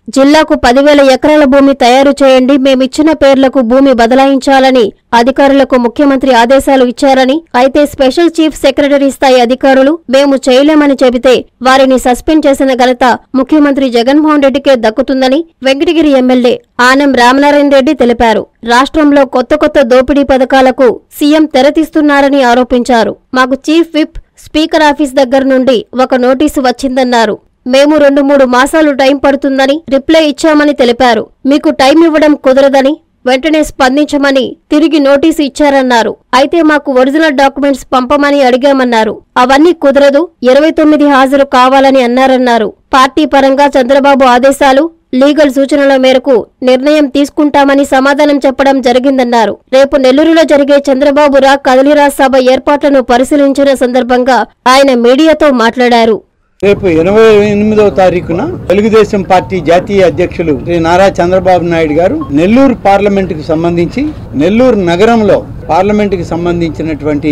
జిల్లాకు 10,000 ఎకరాల భూమి తయారు చేయండి, మేమిచ్చిన పేర్లకు భూమి బదలాయించాలని అధికారులకు ముఖ్యమంత్రి ఆదేశాలు ఇచ్చారని, అయితే స్పెషల్ చీఫ్ సెక్రటరీ స్థాయి అధికారులు మేము చేయలేమని చెబితే వారిని సస్పెండ్ చేసిన ఘనత ముఖ్యమంత్రి జగన్మోహన్ రెడ్డికే దక్కుతుందని వెంకటగిరి ఎమ్మెల్యే ఆనం రామనారాయణ రెడ్డి తెలిపారు. రాష్ట్రంలో కొత్త దోపిడీ పథకాలకు సీఎం తెరతీస్తున్నారని ఆరోపించారు. మాకు చీఫ్ విప్ స్పీకర్ ఆఫీస్ దగ్గర నుండి ఒక నోటీసు వచ్చిందన్నారు. మేము 2-3 మాసాలు టైం పడుతుందని రిప్లై ఇచ్చామని తెలిపారు. మీకు టైం ఇవ్వడం కుదరదని వెంటనే స్పందించమని తిరిగి నోటీసు ఇచ్చారన్నారు. అయితే మాకు ఒరిజినల్ డాక్యుమెంట్స్ పంపమని అడిగామన్నారు. అవన్నీ కుదరదు, 29 హాజరు కావాలని అన్నారన్నారు. పార్టీ పరంగా చంద్రబాబు ఆదేశాలు, లీగల్ సూచనల మేరకు నిర్ణయం తీసుకుంటామని సమాధానం చెప్పడం జరిగిందన్నారు. రేపు నెల్లూరులో జరిగే చంద్రబాబు రా కదలిరా సభ ఏర్పాట్లను పరిశీలించిన సందర్భంగా ఆయన మీడియాతో మాట్లాడారు. రేపు 28వ తారీఖున తెలుగుదేశం పార్టీ జాతీయ అధ్యక్షులు శ్రీ నారా చంద్రబాబు నాయుడు గారు నెల్లూరు పార్లమెంటుకు సంబంధించి, నెల్లూరు నగరంలో పార్లమెంటుకు సంబంధించినటువంటి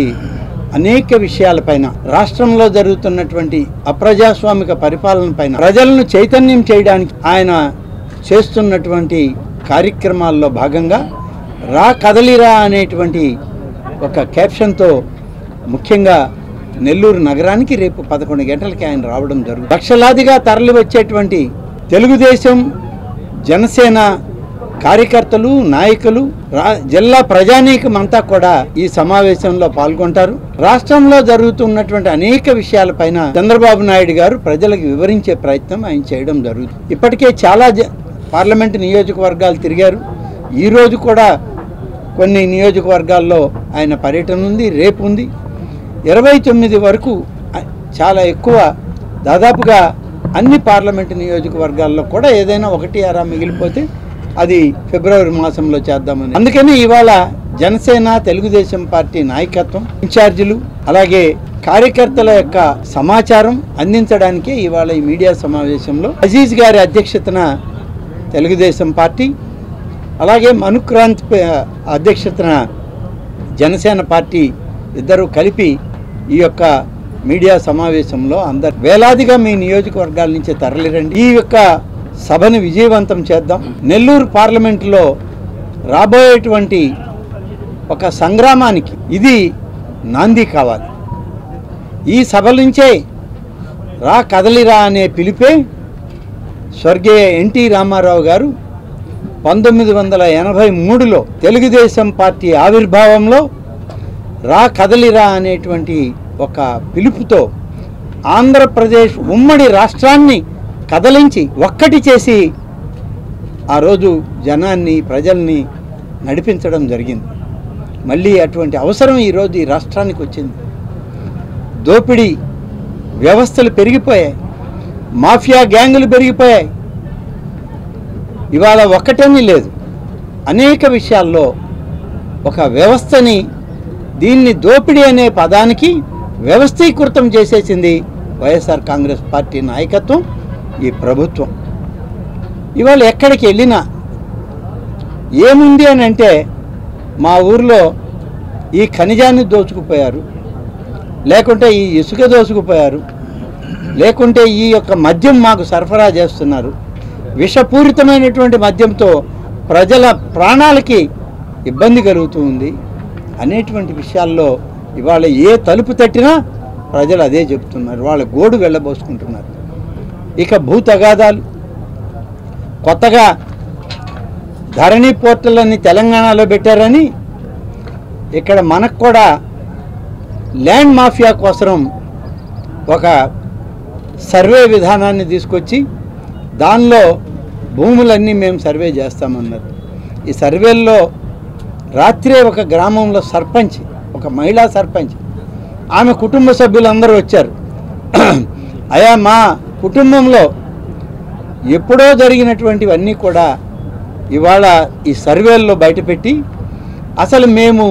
అనేక విషయాలపైన, రాష్ట్రంలో జరుగుతున్నటువంటి అప్రజాస్వామిక పరిపాలన పైన ప్రజలను చైతన్యం చేయడానికి ఆయన చేస్తున్నటువంటి కార్యక్రమాల్లో భాగంగా రా కదలిరా అనేటువంటి ఒక క్యాప్షన్తో ముఖ్యంగా నెల్లూరు నగరానికి రేపు 11 గంటలకి ఆయన రావడం జరుగుతుంది. లక్షలాదిగా తరలి వచ్చేటువంటి తెలుగుదేశం, జనసేన కార్యకర్తలు, నాయకులు, జిల్లా ప్రజానీకం అంతా కూడా ఈ సమావేశంలో పాల్గొంటారు. రాష్ట్రంలో జరుగుతున్నటువంటి అనేక విషయాలపైన చంద్రబాబు నాయుడు గారు ప్రజలకు వివరించే ప్రయత్నం ఆయన చేయడం జరుగుతుంది. ఇప్పటికే చాలా పార్లమెంటు నియోజకవర్గాలు తిరిగారు. ఈరోజు కూడా కొన్ని నియోజకవర్గాల్లో ఆయన పర్యటన ఉంది, రేపు ఉంది. 29 వరకు చాలా ఎక్కువ, దాదాపుగా అన్ని పార్లమెంటు నియోజకవర్గాల్లో కూడా ఏదైనా 1-6 మిగిలిపోతే అది ఫిబ్రవరి మాసంలో చేద్దామని. అందుకని ఇవాళ జనసేన, తెలుగుదేశం పార్టీ నాయకత్వం, ఇన్ఛార్జీలు, అలాగే కార్యకర్తల యొక్క సమాచారం అందించడానికే ఇవాళ ఈ మీడియా సమావేశంలో అజీజ్ గారి అధ్యక్షతన తెలుగుదేశం పార్టీ, అలాగే మనుక్రాంత్ అధ్యక్షతన జనసేన పార్టీ ఇద్దరు కలిపి ఈ యొక్క మీడియా సమావేశంలో అందరు వేలాదిగా మీ నియోజకవర్గాల నుంచి తరలిరండి, ఈ యొక్క సభను విజయవంతం చేద్దాం. నెల్లూరు పార్లమెంటులో రాబోయేటువంటి ఒక సంగ్రామానికి ఇది నాంది కావాలి. ఈ సభ నుంచే రా కదలిరా అనే పిలిపే స్వర్గీయ ఎన్టీ రామారావు గారు 1983లో తెలుగుదేశం పార్టీ ఆవిర్భావంలో రా కదలిరా అనేటువంటి ఒక పిలుపుతో ఆంధ్రప్రదేశ్ ఉమ్మడి రాష్ట్రాన్ని కదలించి ఒక్కటి చేసి ఆ రోజు జనాన్ని, ప్రజల్ని నడిపించడం జరిగింది. మళ్ళీ అటువంటి అవసరం ఈరోజు ఈ రాష్ట్రానికి వచ్చింది. దోపిడీ వ్యవస్థలు పెరిగిపోయాయి, మాఫియా గ్యాంగులు పెరిగిపోయాయి. ఇవాళ ఒక్కటని లేదు, అనేక విషయాల్లో ఒక వ్యవస్థని, దీన్ని దోపిడీ అనే పదానికి వ్యవస్థీకృతం చేసేసింది వైఎస్ఆర్ కాంగ్రెస్ పార్టీ నాయకత్వం, ఈ ప్రభుత్వం. ఇవాళ ఎక్కడికి వెళ్ళినా ఏముంది అని అంటే, మా ఊర్లో ఈ ఖనిజాన్ని దోచుకుపోయారు, లేకుంటే ఈ ఇసుక దోచుకుపోయారు, లేకుంటే ఈ యొక్క మద్యం మాకు సరఫరా చేస్తున్నారు, విషపూరితమైనటువంటి మద్యంతో ప్రజల ప్రాణాలకి ఇబ్బంది కలుగుతూ ఉంది అనేటువంటి విషయాల్లో ఇవాళ ఏ తలుపు తట్టినా ప్రజలు అదే చెప్తున్నారు, వాళ్ళ గోడు వెళ్ళబోసుకుంటున్నారు. ఇక భూ తగాదాలు, కొత్తగా ధరణి పోర్టల్ తెలంగాణలో పెట్టారని ఇక్కడ మనకు కూడా ల్యాండ్ మాఫియా కోసం ఒక సర్వే విధానాన్ని తీసుకొచ్చి దానిలో భూములన్నీ మేము సర్వే చేస్తామన్నారు. ఈ సర్వేల్లో రాత్రే ఒక గ్రామంలో సర్పంచ్, ఒక మహిళా సర్పంచ్, ఆమె కుటుంబ సభ్యులందరూ వచ్చారు. అయా, మా కుటుంబంలో ఎప్పుడో జరిగినటువంటివన్నీ కూడా ఇవాళ ఈ సర్వేల్లో బయటపెట్టి అసలు మేము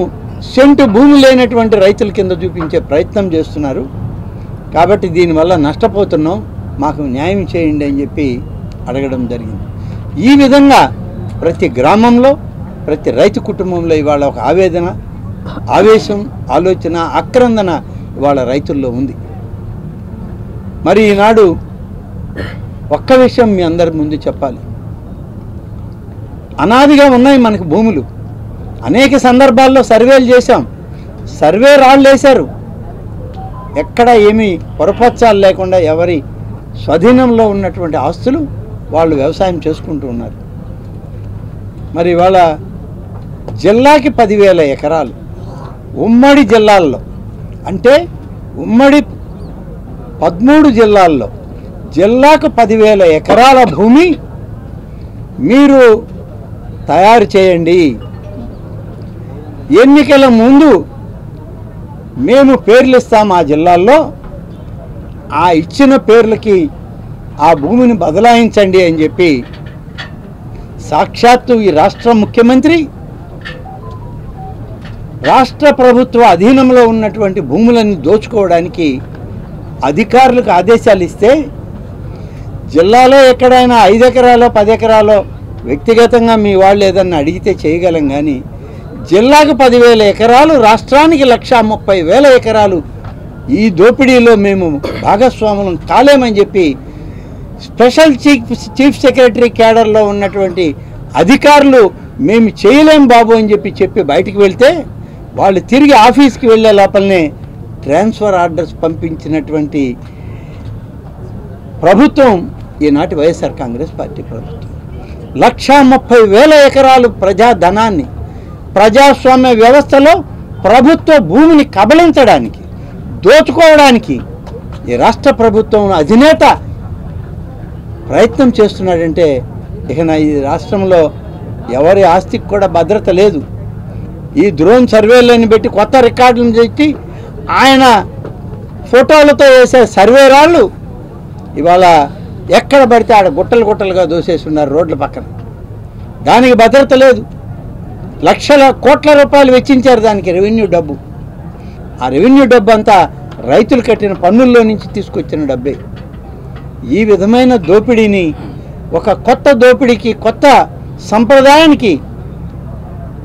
సెంటు భూమి లేనటువంటి రైతుల కింద చూపించే ప్రయత్నం చేస్తున్నారు, కాబట్టి దీనివల్ల నష్టపోతున్నాం, మాకు న్యాయం చేయండి అని చెప్పి అడగడం జరిగింది. ఈ విధంగా ప్రతి గ్రామంలో, ప్రతి రైతు కుటుంబంలో ఇవాళ ఒక ఆవేదన, ఆవేశం, ఆలోచన, ఆక్రందన ఇవాళ రైతుల్లో ఉంది. మరి ఈనాడు ఒక్క విషయం మీ అందరి ముందు చెప్పాలి. అనాదిగా ఉన్నాయి మనకు భూములు. అనేక సందర్భాల్లో సర్వేలు చేశాం, సర్వే రాళ్ళు వేశారు. ఎక్కడ ఏమీ పొరపచ్చాలు లేకుండా ఎవరి స్వాధీనంలో ఉన్నటువంటి ఆస్తులు వాళ్ళు వ్యవసాయం చేసుకుంటూ ఉన్నారు. మరి ఇవాళ జిల్లాకి 10,000 ఎకరాలు ఉమ్మడి జిల్లాల్లో, అంటే ఉమ్మడి 13 జిల్లాల్లో జిల్లాకు 10,000 ఎకరాల భూమి మీరు తయారు చేయండి. ఎన్నికల ముందు మేము పేర్లు ఇస్తాం ఆ జిల్లాల్లో, ఆ ఇచ్చిన పేర్లకి ఆ భూమిని బదలాయించండి అని చెప్పి సాక్షాత్తు ఈ రాష్ట్ర ముఖ్యమంత్రి రాష్ట్ర ప్రభుత్వ అధీనంలో ఉన్నటువంటి భూములను దోచుకోవడానికి అధికారులకు ఆదేశాలు ఇస్తే, జిల్లాలో ఎక్కడైనా 5 ఎకరాలో 10 ఎకరాలో వ్యక్తిగతంగా మీ వాళ్ళు ఏదన్నా అడిగితే చేయగలం, కానీ జిల్లాకు 10,000 ఎకరాలు, రాష్ట్రానికి 1,30,000 ఎకరాలు ఈ దోపిడీలో మేము భాగస్వాములం కాలేమని చెప్పి స్పెషల్ చీఫ్ సెక్రటరీ క్యాడర్లో ఉన్నటువంటి అధికారులు మేము చేయలేం బాబు అని చెప్పి బయటికి వెళ్తే, వాళ్ళు తిరిగి ఆఫీస్కి వెళ్ళే లోపలనే ట్రాన్స్ఫర్ ఆర్డర్స్ పంపించినటువంటి ప్రభుత్వం ఈనాటి వైఎస్ఆర్ కాంగ్రెస్ పార్టీ ప్రభుత్వం. 1,30,000 ఎకరాలు ప్రజాధనాన్ని, ప్రజాస్వామ్య వ్యవస్థలో ప్రభుత్వ భూమిని కబళించడానికి, దోచుకోవడానికి ఈ రాష్ట్ర ప్రభుత్వం అధినేత ప్రయత్నం చేస్తున్నాడంటే, ఇక ఈ రాష్ట్రంలో ఎవరి ఆస్తికి కూడా భద్రత లేదు. ఈ డ్రోన్ సర్వేలను పెట్టి కొత్త రికార్డులను పెట్టి ఆయన ఫోటోలతో వేసే సర్వే రాళ్ళు ఇవాళ ఎక్కడ పడితే ఆడ గుట్టలు గుట్టలుగా దోసేస్తున్నారు రోడ్ల పక్కన. దానికి భద్రత లేదు. లక్షల కోట్ల రూపాయలు వెచ్చించారు దానికి రెవెన్యూ డబ్బు. ఆ రెవెన్యూ డబ్బు అంతా రైతులు కట్టిన పన్నుల్లో నుంచి తీసుకొచ్చిన డబ్బే. ఈ విధమైన దోపిడీని, ఒక కొత్త దోపిడీకి, కొత్త సంప్రదాయానికి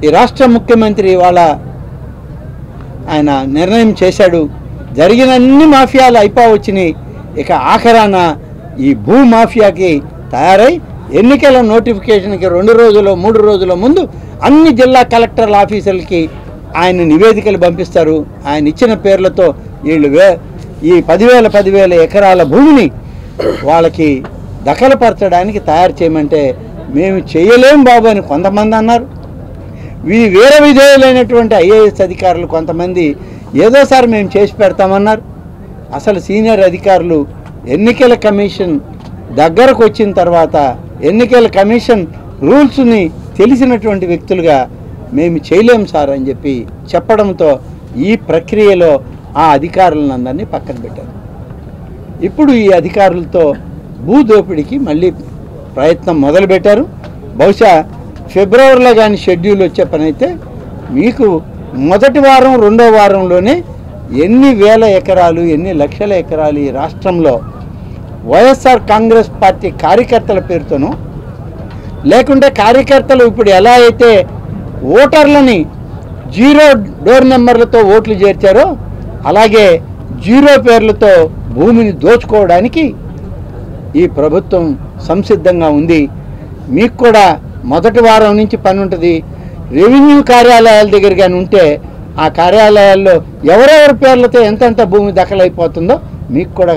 ఈ రాష్ట్ర ముఖ్యమంత్రి ఇవాళ ఆయన నిర్ణయం చేశాడు. జరిగిన అన్ని మాఫియాలు అయిపోవచ్చినాయి. ఇక ఆఖరాన ఈ భూ మాఫియాకి తయారై ఎన్నికల నోటిఫికేషన్కి 2 రోజులు 3 రోజుల ముందు అన్ని జిల్లా కలెక్టర్ల ఆఫీసులకి ఆయన నివేదికలు పంపిస్తారు. ఆయన ఇచ్చిన పేర్లతో వీళ్ళు ఈ 10,000 ఎకరాల భూమిని వాళ్ళకి దఖలుపరచడానికి తయారు చేయమంటే మేము చేయలేం బాబు అని కొంతమంది అన్నారు. వేరే విధేయులైనటువంటి ఐఏఎస్ అధికారులు కొంతమంది ఏదోసారి మేము చేసి పెడతామన్నారు. అసలు సీనియర్ అధికారులు ఎన్నికల కమిషన్ దగ్గరకు వచ్చిన తర్వాత ఎన్నికల కమిషన్ రూల్స్ని తెలిసినటువంటి వ్యక్తులుగా మేము చేయలేం సార్ అని చెప్పి చెప్పడంతో ఈ ప్రక్రియలో ఆ అధికారులందరినీ పక్కన పెట్టారు. ఇప్పుడు ఈ అధికారులతో భూదోపిడికి మళ్ళీ ప్రయత్నం మొదలుపెట్టారు. బహుశా ఫిబ్రవరిలో కానీ షెడ్యూల్ వచ్చే పని అయితే మీకు మొదటి వారం 2వ వారంలోనే ఎన్ని వేల ఎకరాలు, ఎన్ని లక్షల ఎకరాలు ఈ రాష్ట్రంలో వైఎస్ఆర్ కాంగ్రెస్ పార్టీ కార్యకర్తల పేరుతోనూ, లేకుంటే కార్యకర్తలు ఇప్పుడు ఎలా అయితే ఓటర్లని 0 డోర్ నెంబర్లతో ఓట్లు చేర్చారో అలాగే 0 పేర్లతో భూమిని దోచుకోవడానికి ఈ ప్రభుత్వం సంసిద్ధంగా ఉంది. మీకు కూడా మొదటి వారం నుంచి పని ఉంటుంది. రెవెన్యూ కార్యాలయాల దగ్గర కానీ ఉంటే ఆ కార్యాలయాల్లో ఎవరెవరి పేర్లతో ఎంతెంత భూమి దఖలైపోతుందో మీకు కూడా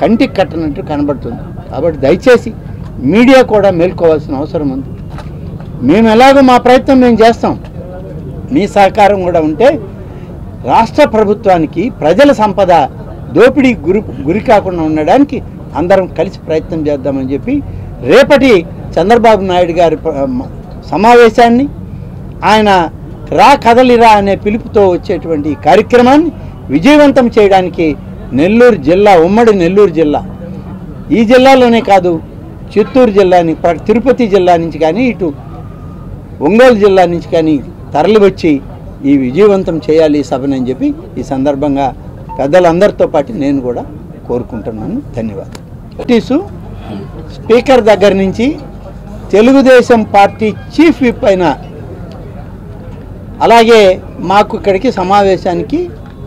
కంటికి కట్టనట్టు కనబడుతుంది. కాబట్టి దయచేసి మీడియా కూడా మేల్కోవాల్సిన అవసరం ఉంది. మేము ఎలాగో మా ప్రయత్నం మేము చేస్తాం, మీ సహకారం కూడా ఉంటే రాష్ట్ర ప్రభుత్వానికి ప్రజల సంపద దోపిడీ గురి కాకుండా ఉండడానికి అందరం కలిసి ప్రయత్నం చేద్దామని చెప్పి రేపటి చంద్రబాబు నాయుడు గారి సమావేశాన్ని, ఆయన రా కదలిరా అనే పిలుపుతో వచ్చేటువంటి కార్యక్రమాన్ని విజయవంతం చేయడానికి నెల్లూరు జిల్లా, ఉమ్మడి నెల్లూరు జిల్లా, ఈ జిల్లాలోనే కాదు చిత్తూరు జిల్లా, తిరుపతి జిల్లా నుంచి కానీ ఇటు ఒంగోలు జిల్లా నుంచి కానీ తరలివచ్చి ఈ విజయవంతం చేయాలి ఈ సభని అని చెప్పి ఈ సందర్భంగా పెద్దలందరితో పాటు నేను కూడా కోరుకుంటున్నాను. ధన్యవాదాలు. నోటీసు స్పీకర్ దగ్గర నుంచి తెలుగుదేశం పార్టీ చీఫ్ విప్ అయిన, అలాగే మాకు ఇక్కడికి సమావేశానికి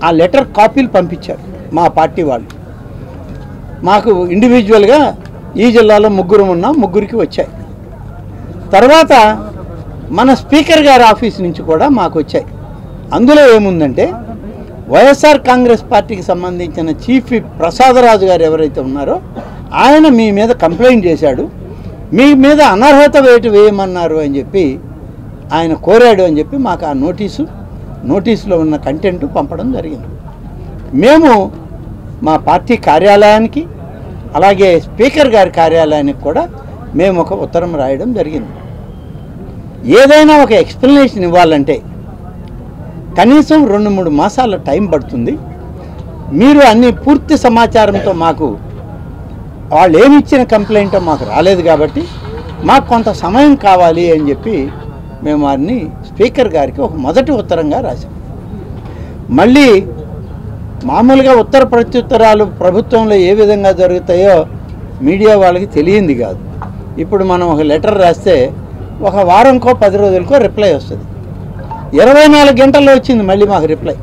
ఆ లెటర్ కాపీలు పంపించారు మా పార్టీ వాళ్ళు. మాకు ఇండివిజువల్గా ఈ జిల్లాలో 3 ఉన్నాం, 3కి వచ్చాయి. తర్వాత మన స్పీకర్ గారి ఆఫీస్ నుంచి కూడా మాకు వచ్చాయి. అందులో ఏముందంటే వైఎస్ఆర్ కాంగ్రెస్ పార్టీకి సంబంధించిన చీఫ్ విప్ ప్రసాదరాజు గారు ఎవరైతే ఉన్నారో ఆయన మీ మీద కంప్లైంట్ చేశాడు, మీ మీద అనర్హత వేటు వేయమన్నారు అని చెప్పి ఆయన కోరాడు అని చెప్పి మాకు ఆ నోటీసులో ఉన్న కంటెంట్ పంపడం జరిగింది. మేము మా పార్టీ కార్యాలయానికి అలాగే స్పీకర్ గారి కార్యాలయానికి కూడా మేము ఒక ఉత్తరం రాయడం జరిగింది. ఏదైనా ఒక ఎక్స్ప్లెనేషన్ ఇవ్వాలంటే కనీసం 2-3 మాసాల టైం పడుతుంది. మీరు అన్ని పూర్తి సమాచారంతో మాకు వాళ్ళు ఏమి ఇచ్చిన కంప్లైంటో మాకు రాలేదు కాబట్టి మాకు కొంత సమయం కావాలి అని చెప్పి మేము వారిని స్పీకర్ గారికి ఒక మొదటి ఉత్తరంగా రాశాం. మళ్ళీ మామూలుగా ఉత్తర ప్రత్యుత్తరాలు ప్రభుత్వంలో ఏ విధంగా జరుగుతాయో మీడియా వాళ్ళకి తెలియంది కాదు. ఇప్పుడు మనం ఒక లెటర్ రాస్తే ఒక వారంకో 10 రోజులకో రిప్లై వస్తుంది. 24 గంటల్లో వచ్చింది మళ్ళీ మాకు రిప్లై,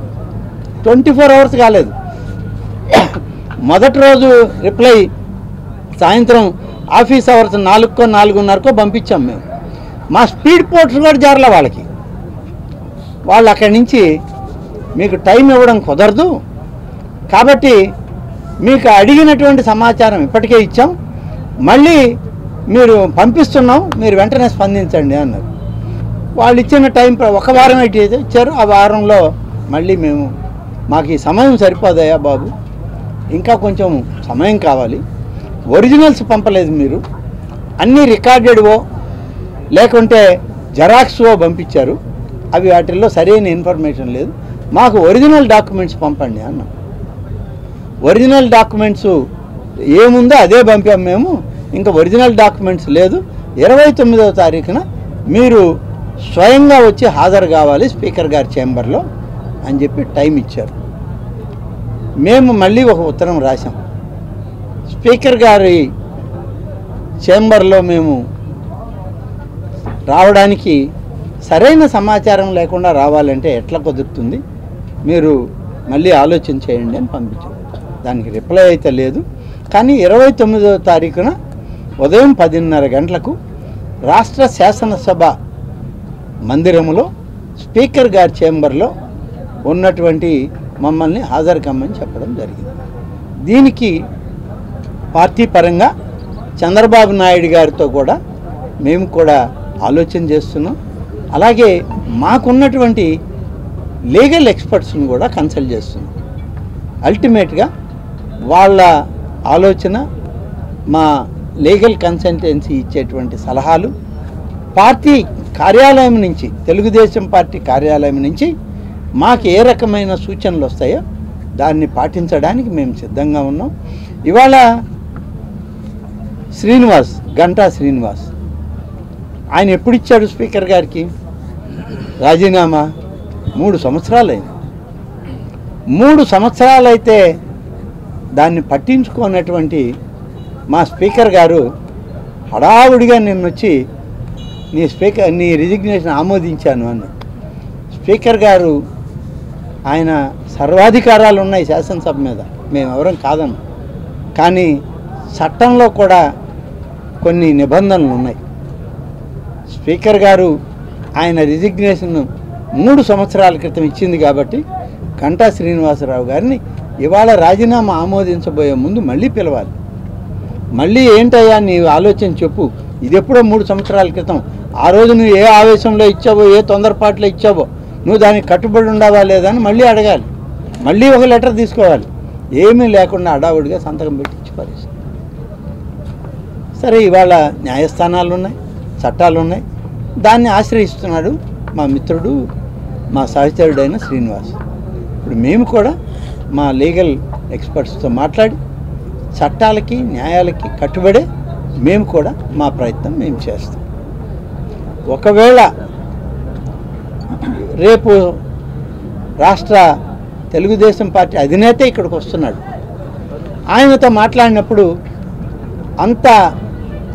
24 అవర్స్ కాలేదు. మొదటి రోజు రిప్లై సాయంత్రం ఆఫీస్ అవర్స్ 4కో 4:30కో పంపించాం మేము. మా స్పీడ్ పోస్ట్ కూడా జారల వాళ్ళకి. వాళ్ళు అక్కడి నుంచి మీకు టైం ఇవ్వడం కుదరదు కాబట్టి మీకు అడిగినటువంటి సమాచారం ఇప్పటికే ఇచ్చాం, మళ్ళీ మీరు పంపిస్తున్నాం, మీరు వెంటనే స్పందించండి అన్నారు. వాళ్ళు ఇచ్చిన టైం 1 వారం అయితే ఇచ్చారు. ఆ వారంలో మళ్ళీ మాకు ఈ సమయం సరిపోదయా బాబు, ఇంకా కొంచెం సమయం కావాలి, ఒరిజినల్స్ పంపలేదు మీరు, అన్నీ రికార్డెడ్వో లేకుంటే జెరాక్స్వో పంపించారు, అవి వాటిల్లో సరైన ఇన్ఫర్మేషన్ లేదు, మాకు ఒరిజినల్ డాక్యుమెంట్స్ పంపండి అన్నాం. ఒరిజినల్ డాక్యుమెంట్స్ ఏముందో అదే పంపాం మేము, ఇంకా ఒరిజినల్ డాక్యుమెంట్స్ లేదు, 29వ తారీఖున మీరు స్వయంగా వచ్చి హాజరు కావాలి స్పీకర్ గారి చేంబర్లో అని చెప్పి టైం ఇచ్చారు. మేము మళ్ళీ ఒక ఉత్తరం రాసాం. స్పీకర్ గారి చేంబర్లో మేము రావడానికి సరైన సమాచారం లేకుండా రావాలంటే ఎట్లా కుదురుతుంది, మీరు మళ్ళీ ఆలోచన చేయండి అని పంపించారు. దానికి రిప్లై అయితే లేదు. కానీ 29వ తారీఖున ఉదయం 10:30 గంటలకు రాష్ట్ర శాసనసభ మందిరంలో స్పీకర్ గారి చేంబర్లో ఉన్నటువంటి మమ్మల్ని హాజరు కమ్మని చెప్పడం జరిగింది. దీనికి పార్టీ పరంగా చంద్రబాబు నాయుడు గారితో కూడా మేము కూడా ఆలోచన చేస్తున్నాం. అలాగే మాకున్నటువంటి లీగల్ ఎక్స్పర్ట్స్ని కూడా కన్సల్ట్ చేస్తున్నాం. అల్టిమేట్గా వాళ్ళ ఆలోచన, మా లీగల్ కన్సల్టెన్సీ ఇచ్చేటువంటి సలహాలు, పార్టీ కార్యాలయం నుంచి, తెలుగుదేశం పార్టీ కార్యాలయం నుంచి మాకు ఏ రకమైన సూచనలు వస్తాయో దాన్ని పాటించడానికి మేము సిద్ధంగా ఉన్నాం. ఇవాళ గంటా శ్రీనివాస్ ఆయన ఎప్పుడు ఇచ్చాడు స్పీకర్ గారికి రాజీనామా? 3 సంవత్సరాలైంది. 3 సంవత్సరాలైతే దాన్ని పట్టించుకున్నటువంటి మా స్పీకర్ గారు హడావుడిగా నిన్నొచ్చి నీ రిజిగ్నేషన్ ఆమోదించాను అన్నాడు. స్పీకర్ గారు ఆయన సర్వాధికారాలు ఉన్నాయి శాసనసభ మీద, మేము ఎవరం కాదన్నాం. కానీ చట్టంలో కూడా కొన్ని నిబంధనలు ఉన్నాయి. స్పీకర్ గారు ఆయన రిజిగ్నేషన్ 3 సంవత్సరాల క్రితం ఇచ్చింది కాబట్టి గంటా శ్రీనివాసరావు గారిని ఇవాళ రాజీనామా ఆమోదించబోయే ముందు మళ్ళీ పిలవాలి. మళ్ళీ ఏంటయ్యా నీ ఆలోచన చెప్పు, ఇది ఎప్పుడో 3 సంవత్సరాల క్రితం, ఆ రోజు నువ్వు ఏ ఆవేశంలో ఇచ్చావో, ఏ తొందరపాట్లో ఇచ్చావో, నువ్వు దానికి కట్టుబడి ఉండవా లేదా అని మళ్ళీ అడగాలి. మళ్ళీ ఒక లెటర్ తీసుకోవాలి. ఏమీ లేకుండా అడావుడిగా సంతకం పెట్టించి పరిస్థితి. సరే, ఇవాళ న్యాయస్థానాలు ఉన్నాయి, చట్టాలు ఉన్నాయి, దాన్ని ఆశ్రయిస్తున్నాడు మా మిత్రుడు, మా సహచరుడైన శ్రీనివాస్. ఇప్పుడు మేము కూడా మా లీగల్ ఎక్స్పర్ట్స్తో మాట్లాడి చట్టాలకి న్యాయాలకి కట్టుబడే మేము కూడా మా ప్రయత్నం మేము చేస్తాం. ఒకవేళ రేపు రాష్ట్ర తెలుగుదేశం పార్టీ అధినేత ఇక్కడికి వస్తున్నాడు, ఆయనతో మాట్లాడినప్పుడు అంత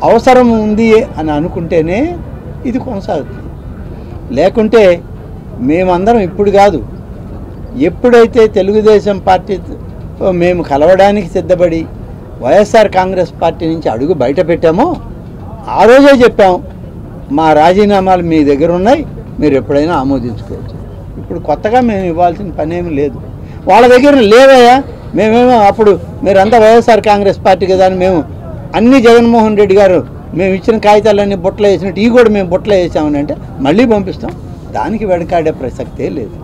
అవసరం ఉంది అని అనుకుంటేనే ఇది కొనసాగుతుంది. లేకుంటే మేమందరం ఇప్పుడు కాదు, ఎప్పుడైతే తెలుగుదేశం పార్టీతో మేము కలవడానికి సిద్ధపడి వైఎస్ఆర్ కాంగ్రెస్ పార్టీ నుంచి అడుగు బయట పెట్టామో ఆ రోజే చెప్పాం, మా రాజీనామాలు మీ దగ్గర ఉన్నాయి, మీరు ఎప్పుడైనా ఆమోదించుకోవచ్చు. ఇప్పుడు కొత్తగా మేము ఇవ్వాల్సిన పనేమి లేదు. వాళ్ళ దగ్గర లేవయ్యా, మేమేమో అప్పుడు మీరంతా వైఎస్ఆర్ కాంగ్రెస్ పార్టీ కదా అని మేము అన్ని జగన్మోహన్ రెడ్డి గారు మేము ఇచ్చిన కాగితాలన్నీ బుట్టలో వేసినట్టు ఇవి కూడా మేము బుట్టలో వేసామని అంటే మళ్ళీ పంపిస్తాం. దానికి వెనకాడే ప్రసక్తే లేదు.